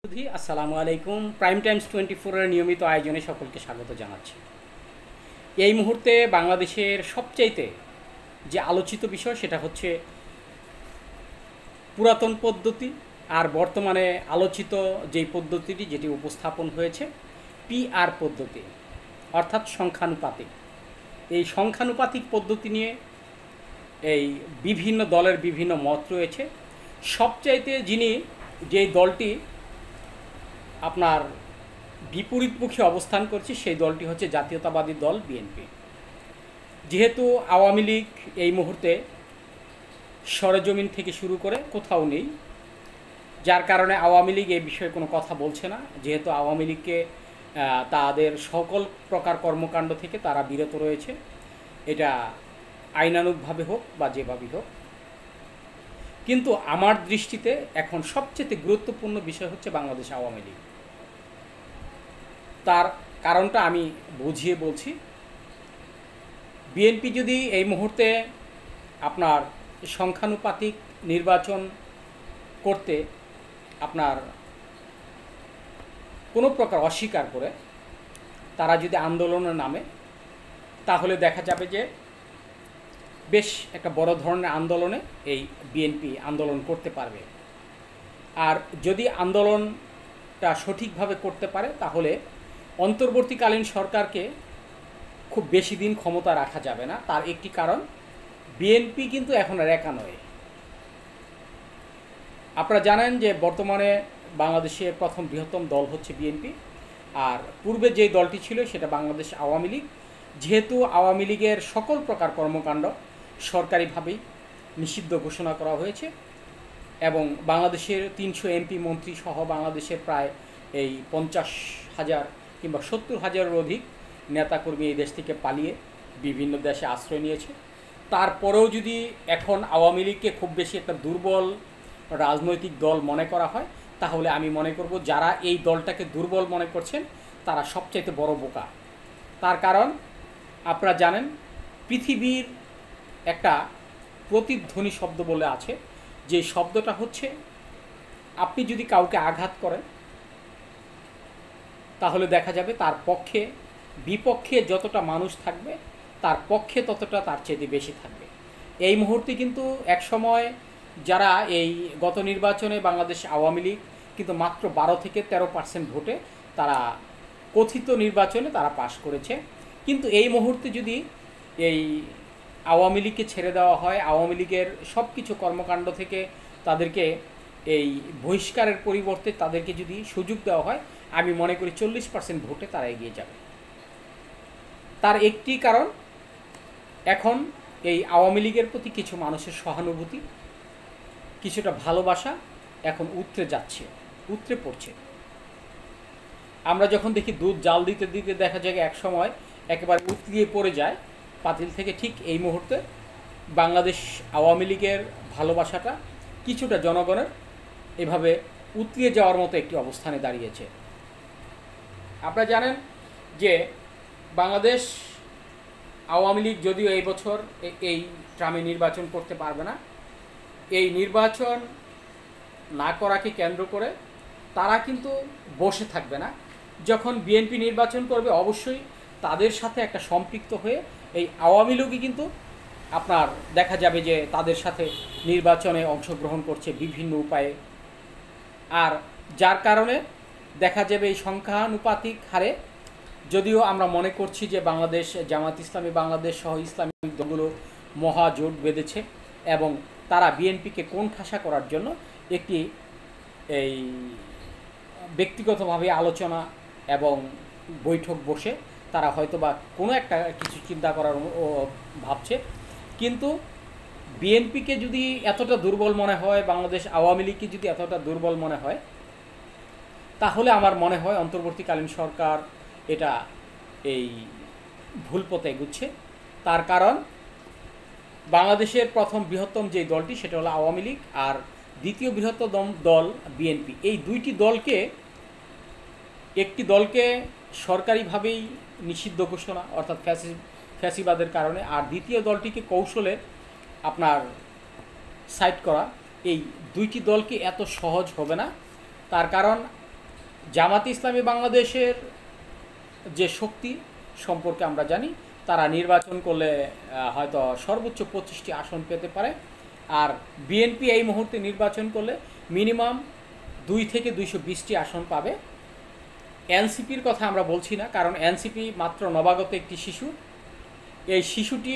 আসসালামু আলাইকুম। Prime Times 24-এর নিয়মিত আয়োজনে সকলকে স্বাগত জানাচ্ছি। এই মুহূর্তে বাংলাদেশের সবচাইতে যে আলোচিত বিষয় সেটা হচ্ছে পুরাতন পদ্ধতি আর বর্তমানে আলোচিত যেই পদ্ধতিটি যেটি উপস্থাপন হয়েছে পিআর পদ্ধতি, অর্থাৎ সংখ্যানুপাতিক। এই সংখ্যানুপাতিক পদ্ধতি নিয়ে এই বিভিন্ন দলের বিভিন্ন মত রয়েছে। সবচাইতে যেই দলটি আপনার বিপরীতমুখী অবস্থান করছে সেই দলটি হচ্ছে জাতীয়তাবাদী দল বিএনপি। যেহেতু আওয়ামী লীগ এই মুহূর্তে সরেজমিন থেকে শুরু করে কোথাও নেই, যার কারণে আওয়ামী লীগ এই বিষয়ে কোনো কথা বলছে না। যেহেতু আওয়ামী লীগকে তাদের সকল প্রকার কর্মকাণ্ড থেকে তারা বিরত রয়েছে, এটা আইনানুগভাবে হোক বা যেভাবেই হোক। কিন্তু আমার দৃষ্টিতে এখন সবচেয়ে গুরুত্বপূর্ণ বিষয় হচ্ছে বাংলাদেশ আওয়ামী লীগ। তার কারণটা আমি বুঝিয়ে বলছি। বিএনপি যদি এই মুহূর্তে আপনার সংখ্যানুপাতিক নির্বাচন করতে আপনার কোনো প্রকার অস্বীকার করে তারা যদি আন্দোলনের নামে, তাহলে দেখা যাবে যে বেশ একটা বড় ধরনের আন্দোলনে এই বিএনপি আন্দোলন করতে পারবে। আর যদি আন্দোলনটা সঠিকভাবে করতে পারে তাহলে অন্তর্বর্তীকালীন সরকারকে খুব বেশি দিন ক্ষমতা রাখা যাবে না। তার একটি কারণ, বিএনপি কিন্তু এখন আর একা নয়। আপনারা জানেন যে বর্তমানে বাংলাদেশের প্রথম বৃহত্তম দল হচ্ছে বিএনপি, আর পূর্বে যেই দলটি ছিল সেটা বাংলাদেশ আওয়ামী লীগ। যেহেতু আওয়ামী লীগের সকল প্রকার কর্মকাণ্ড সরকারিভাবেই নিষিদ্ধ ঘোষণা করা হয়েছে এবং বাংলাদেশের 300 এমপি মন্ত্রী সহ বাংলাদেশের প্রায় এই 50,000 কিংবা 70,000-এর অধিক নেতাকর্মী এই দেশ থেকে পালিয়ে বিভিন্ন দেশে আশ্রয় নিয়েছে। তারপরেও যদি এখন আওয়ামী লীগকে খুব বেশি একটা দুর্বল রাজনৈতিক দল মনে করা হয়, তাহলে আমি মনে করব যারা এই দলটাকে দুর্বল মনে করছেন তারা সবচাইতে বড় বোকা। তার কারণ আপনারা জানেন, পৃথিবীর একটা প্রতিধ্বনি শব্দ বলে আছে, যে শব্দটা হচ্ছে আপনি যদি কাউকে আঘাত করেন তাহলে দেখা যাবে তার পক্ষে বিপক্ষে যতটা মানুষ থাকবে তার পক্ষে ততটা তার চেয়ে বেশি থাকবে। এই মুহূর্তে কিন্তু একসময় যারা এই গত নির্বাচনে বাংলাদেশ আওয়ামী লীগ কিন্তু মাত্র 12 থেকে 13% ভোটে তারা কথিত নির্বাচনে তারা পাশ করেছে। কিন্তু এই মুহূর্তে যদি এই আওয়ামী লীগকে ছেড়ে দেওয়া হয়, আওয়ামী লীগের সব কিছু কর্মকাণ্ড থেকে তাদেরকে এই বহিষ্কারের পরিবর্তে তাদেরকে যদি সুযোগ দেওয়া হয়, আমি মনে করি 40% ভোটে তারা এগিয়ে যাবে। তার একটি কারণ, এখন এই আওয়ামী লীগের প্রতি কিছু মানুষের সহানুভূতি, কিছুটা ভালোবাসা এখন উতরে পড়ছে। আমরা যখন দেখি দুধ জাল দিতে দিতে দেখা যায় এক সময় একেবারে উতরিয়ে পড়ে যায় পাতিল থেকে, ঠিক এই মুহূর্তে বাংলাদেশ আওয়ামী লীগের ভালোবাসাটা কিছুটা জনগণের এভাবে উতরিয়ে যাওয়ার মতো একটি অবস্থানে দাঁড়িয়েছে। আপনারা জানেন যে বাংলাদেশ আওয়ামী লীগ যদিও এই বছর এই ট্রামে নির্বাচন করতে পারবে না, এই নির্বাচন না করাকে কেন্দ্র করে তারা কিন্তু বসে থাকবে না। যখন বিএনপি নির্বাচন করবে অবশ্যই তাদের সাথে একটা সম্পৃক্ত হয়ে এই আওয়ামী লীগই কিন্তু আপনার দেখা যাবে যে তাদের সাথে নির্বাচনে অংশগ্রহণ করছে বিভিন্ন উপায়ে। আর যার কারণে দেখা যাবে এই সংখ্যানুপাতিক হারে, যদিও আমরা মনে করছি যে বাংলাদেশ জামাত ইসলামী বাংলাদেশ সহ ইসলামিক দলগুলো মহাজোট বেঁধেছে এবং তারা বিএনপিকে কোণঠাসা করার জন্য একটি এই ব্যক্তিগতভাবে আলোচনা এবং বৈঠক বসে তারা হয়তো বা কোনো একটা কিছু চিন্তা করার ভাবছে। কিন্তু বিএনপিকে যদি এতটা দুর্বল মনে হয়, বাংলাদেশ আওয়ামী লীগকে যদি এতটা দুর্বল মনে হয়, তাহলে আমার মনে হয় অন্তর্বর্তীকালীন সরকার এটা এই ভুল পথে এগুচ্ছে। তার কারণ বাংলাদেশের প্রথম বৃহত্তম যে দলটি সেটা হলো আওয়ামী লীগ, আর দ্বিতীয় বৃহত্তম দল বিএনপি। এই দুইটি দলকে, একটি দলকে সরকারিভাবেই নিষিদ্ধ ঘোষণা অর্থাৎ ফ্যাসিবাদের কারণে, আর দ্বিতীয় দলটিকে কৌশলে আপনার সাইড করা, এই দুইটি দলকে এত সহজ হবে না। তার কারণ জামাতে ইসলামী বাংলাদেশের যে শক্তি সম্পর্কে আমরা জানি, তারা নির্বাচন করলে হয়তো সর্বোচ্চ 25টি আসন পেতে পারে। আর বিএনপি এই মুহূর্তে নির্বাচন করলে মিনিমাম 2 থেকে 220টি আসন পাবে। এনসিপির কথা আমরা বলছি না, কারণ এনসিপি মাত্র নবাগত একটি শিশু। এই শিশুটি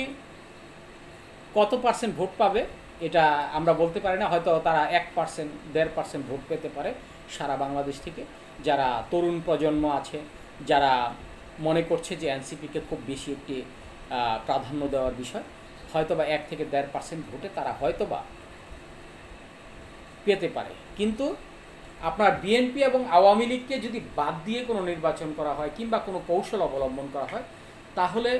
কত পার্সেন্ট ভোট পাবে এটা আমরা বলতে পারি না, হয়তো তারা 1%, 1.5% ভোট পেতে পারে সারা বাংলাদেশ থেকে। যারা তরুণ প্রজন্ম আছে, যারা মনে করছে যে এনসিপিকে খুব বেশি একটি প্রাধান্য দেওয়ার বিষয়, হয়তোবা 1 থেকে 1.5% ভোটে তারা হয়তোবা পেতে পারে। কিন্তু আপনার বিএনপি এবং আওয়ামী লীগকে যদি বাদ দিয়ে কোনো নির্বাচন করা হয় কিংবা কোনো কৌশল অবলম্বন করা হয়, তাহলে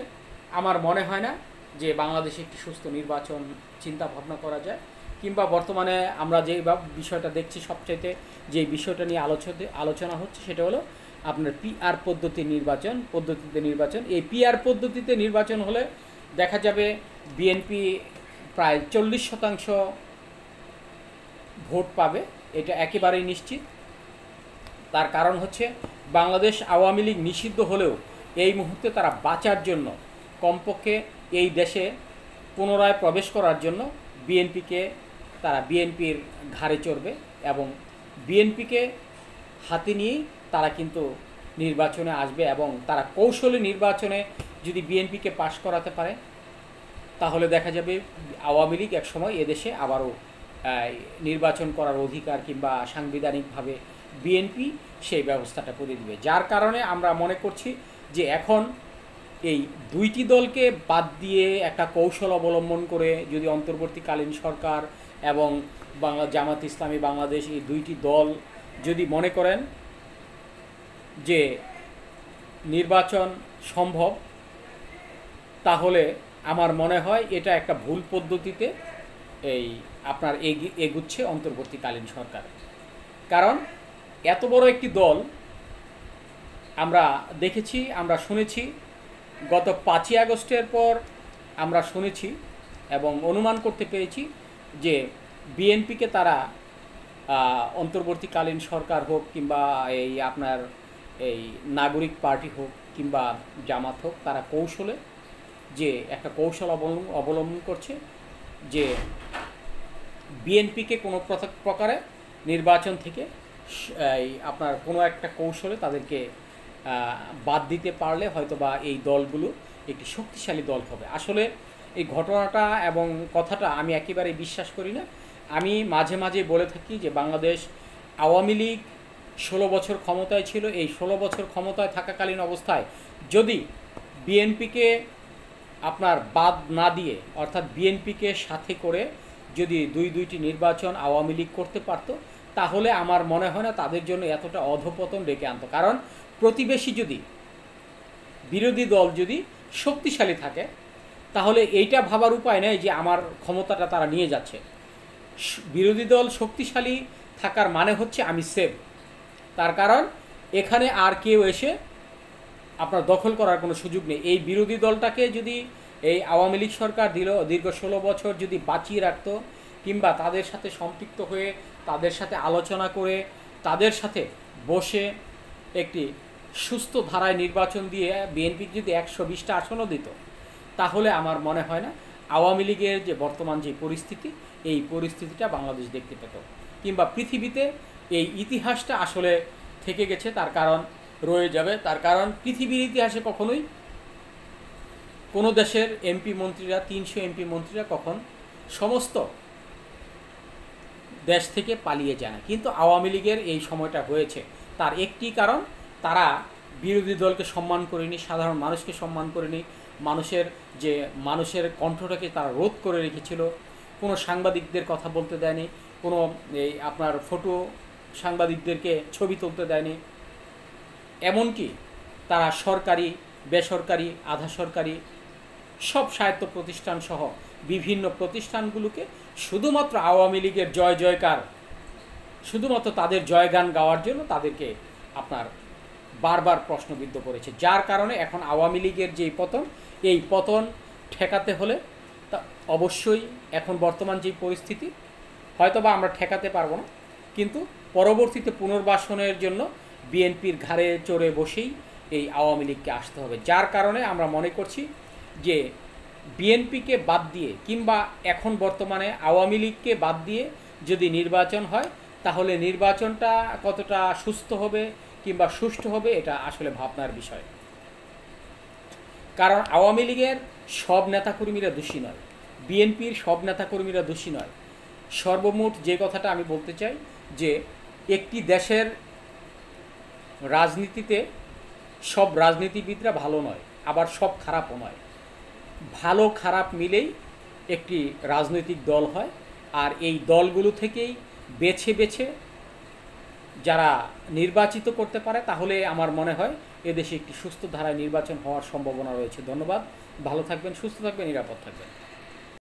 আমার মনে হয় না যে বাংলাদেশে একটি সুস্থ নির্বাচন চিন্তা ভাবনা করা যায়। কিংবা বর্তমানে আমরা যে বিষয়টা দেখছি, সবচাইতে যে বিষয়টা নিয়ে আলোচনা হচ্ছে সেটা হলো আপনার পিআর পদ্ধতিতে নির্বাচন। এই পিআর পদ্ধতিতে নির্বাচন হলে দেখা যাবে বিএনপি প্রায় 40% ভোট পাবে, এটা একেবারেই নিশ্চিত। তার কারণ হচ্ছে বাংলাদেশ আওয়ামী লীগ নিষিদ্ধ হলেও এই মুহূর্তে তারা বাঁচার জন্য, কমপক্ষে এই দেশে পুনরায় প্রবেশ করার জন্য বিএনপির ঘাড়ে চড়বে এবং বিএনপিকে হাতে নিয়েই তারা কিন্তু নির্বাচনে আসবে। এবং তারা কৌশলী নির্বাচনে যদি বিএনপিকে পাশ করাতে পারে, তাহলে দেখা যাবে আওয়ামী লীগ একসময় এদেশে আবারও নির্বাচন করার অধিকার কিংবা সাংবিধানিকভাবে বিএনপি সেই ব্যবস্থাটা করে দিবে। যার কারণে আমরা মনে করছি যে এখন এই দুইটি দলকে বাদ দিয়ে একটা কৌশল অবলম্বন করে যদি অন্তর্বর্তীকালীন সরকার এবং জামাত ইসলামী বাংলাদেশ, এই দুইটি দল যদি মনে করেন যে নির্বাচন সম্ভব, তাহলে আমার মনে হয় এটা একটা ভুল পদ্ধতিতে এই আপনার এগুচ্ছে অন্তর্বর্তীকালীন সরকার। কারণ এত বড় একটি দল আমরা দেখেছি, আমরা শুনেছি গত 5ই আগস্টের পর আমরা শুনেছি এবং অনুমান করতে পেরেছি যে বিএনপিকে তারা অন্তর্বর্তীকালীন সরকার হোক কিংবা এই নাগরিক পার্টি হোক কিংবা জামাত হোক, তারা কৌশলে যে একটা কৌশল অবলম্বন করছে যে বিএনপিকে কোনো প্রকারে নির্বাচন থেকে আপনার কোনো একটা কৌশলে তাদেরকে বাদ দিতে পারলে হয়তোবা এই দলগুলো একটি শক্তিশালী দল হবে। আসলে এই ঘটনাটা এবং কথাটা আমি একেবারেই বিশ্বাস করি না। আমি মাঝে মাঝে বলে থাকি যে বাংলাদেশ আওয়ামী লীগ 16 বছর ক্ষমতায় ছিল। এই 16 বছর ক্ষমতায় থাকাকালীন অবস্থায় যদি বিএনপিকে আপনার বাদ না দিয়ে, অর্থাৎ বিএনপিকে সাথে করে যদি দুইটি নির্বাচন আওয়ামী লীগ করতে পারত, তাহলে আমার মনে হয় না তাদের জন্য এতটা অধপতন ডেকে আনতো। কারণ প্রতিবেশী যদি, বিরোধী দল যদি শক্তিশালী থাকে, তাহলে এইটা ভাবার উপায় নেই যে আমার ক্ষমতাটা তারা নিয়ে যাচ্ছে। বিরোধী দল শক্তিশালী থাকার মানে হচ্ছে আমি সেভ। তার কারণ এখানে আর কেউ এসে আপনার দখল করার কোনো সুযোগ নেই। এই বিরোধী দলটাকে যদি এই আওয়ামী লীগ সরকার দীর্ঘ 16 বছর যদি বাঁচিয়ে রাখত কিংবা তাদের সাথে সম্পৃক্ত হয়ে তাদের সাথে আলোচনা করে তাদের সাথে বসে একটি সুস্থ ধারায় নির্বাচন দিয়ে বিএনপি যদি 120টা আসনও দিত, তাহলে আমার মনে হয় না আওয়ামী লীগের যে বর্তমান যে পরিস্থিতি, এই পরিস্থিতিটা বাংলাদেশ দেখতে পেত কিংবা পৃথিবীতে এই ইতিহাসটা আসলে থেকে গেছে, তার কারণ রয়ে যাবে। তার কারণ পৃথিবীর ইতিহাসে কখনোই কোনো দেশের এমপি মন্ত্রীরা, 300 এমপি মন্ত্রীরা কখন সমস্ত দেশ থেকে পালিয়ে যায় না, কিন্তু আওয়ামী লীগের এই সময়টা হয়েছে। তার একটি কারণ, তারা বিরোধী দলকে সম্মান করেনি, সাধারণ মানুষকে সম্মান করেনি, মানুষের কণ্ঠটাকে তারা রোধ করে রেখেছিল, কোনো সাংবাদিকদের কথা বলতে দেয়নি, কোনো এই আপনার ফটো সাংবাদিকদেরকে ছবি তুলতে দেয়নি। এমনকি তারা সরকারি, বেসরকারি, আধা সরকারি সব স্বায়ত্ত প্রতিষ্ঠান সহ বিভিন্ন প্রতিষ্ঠানগুলোকে শুধুমাত্র আওয়ামী লীগের জয় জয়কার, শুধুমাত্র তাদের জয়গান গাওয়ার জন্য তাদেরকে আপনার বারবার প্রশ্নবিদ্ধ করেছে। যার কারণে এখন আওয়ামী লীগের যেই পতন, এই পতন ঠেকাতে হলে তা অবশ্যই এখন বর্তমান যেই পরিস্থিতি হয়তোবা আমরা ঠেকাতে পারবো না, কিন্তু পরবর্তীতে পুনর্বাসনের জন্য বিএনপির ঘাড়ে চড়ে বসেই এই আওয়ামী লীগকে আসতে হবে, যার কারণে আমরা মনে করছি যে বিএনপিকে বাদ দিয়ে কিংবা এখন বর্তমানে আওয়ামী লীগকে বাদ দিয়ে যদি নির্বাচন হয় তাহলে নির্বাচনটা কতটা সুস্থ হবে কিংবা সুষ্ঠু হবে এটা আসলে ভাবনার বিষয়। কারণ আওয়ামী লীগের সব নেতাকর্মীরা দোষী নয়, বিএনপির সব নেতাকর্মীরা দোষী নয়। সর্বমোট যে কথাটা আমি বলতে চাই যে একটি দেশের রাজনীতিতে সব রাজনীতিবিদরা ভালো নয়, আবার সব খারাপও নয়। ভালো খারাপ মিলেই একটি রাজনৈতিক দল হয়, আর এই দলগুলো থেকেই বেছে বেছে যারা নির্বাচিত করতে পারে তাহলে আমার মনে হয় এদেশে একটি সুস্থ ধারায় নির্বাচন হওয়ার সম্ভাবনা রয়েছে। ধন্যবাদ, ভালো থাকবেন, সুস্থ থাকবেন, নিরাপদ থাকবেন।